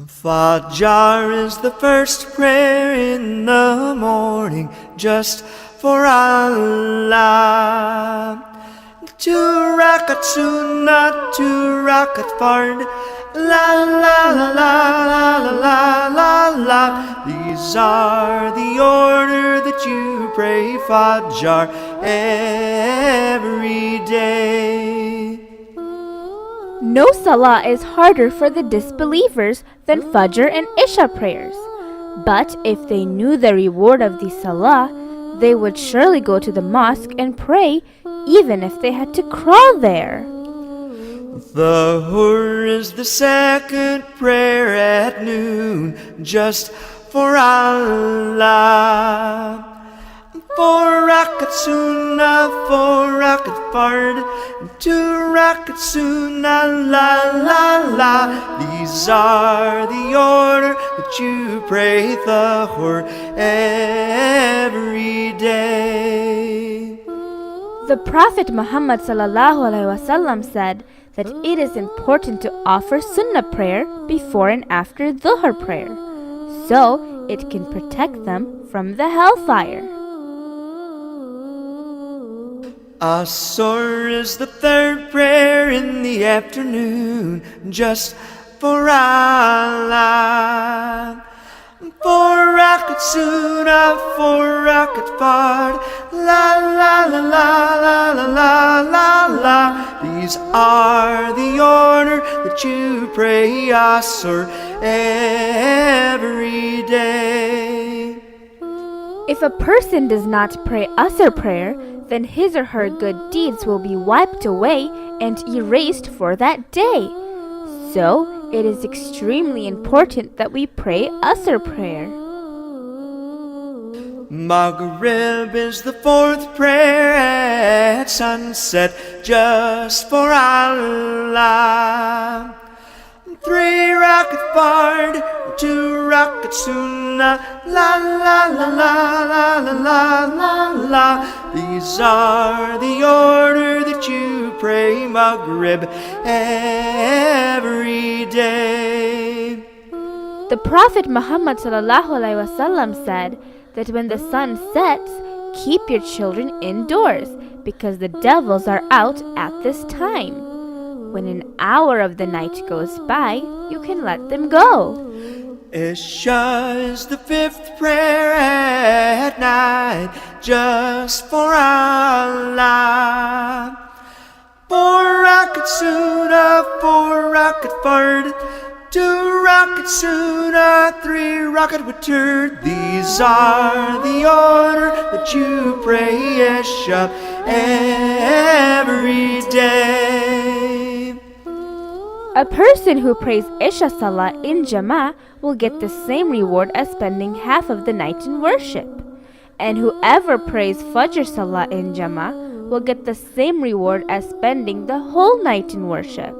Fajr is the first prayer in the morning, just for Allah. 2 rakat sunnah, 2 rakat fard, la la la la la la la la. These are the order that you pray Fajr every day. No salah is harder for the disbelievers than Fajr and Isha prayers. But if they knew the reward of the salah, they would surely go to the mosque and pray, even if they had to crawl there. The Hur is the second prayer at noon, just for Allah. 4 rakat sunnah, 4 rakat fard, 2 rakat sunnah, la la la. These are the order that you pray the Hur every day. The Prophet Muhammad ﷺ said that it is important to offer sunnah prayer before and after dhuhr prayer, so it can protect them from the hellfire. Asr is the third prayer in the afternoon, just for Allah. 4 rakat sunnah, 4 rakat fard, la la la la la la la la. These are the order that you pray Asr every day. If a person does not pray Asr prayer, then his or her good deeds will be wiped away and erased for that day. So, it is extremely important that we pray Asr prayer. Maghrib is the 4th prayer at sunset, just for Allah. 3 rakat fard, 2 rakat sunnah, la la la la la la la la. These are the order that you pray Maghrib every day. The Prophet Muhammad ﷺ said that when the sun sets, keep your children indoors, because the devils are out at this time. When an hour of the night goes by, you can let them go. Isha is the 5th prayer at night, just for Allah. 4 rakat sunnah, 4 rakat fard, 2 rakat sunnah, 3 rakat witr. These are the order that you pray Isha every day. A person who prays Isha Salah in Jama'ah will get the same reward as spending half of the night in worship. And whoever prays Fajr Salah in Jama'ah will get the same reward as spending the whole night in worship.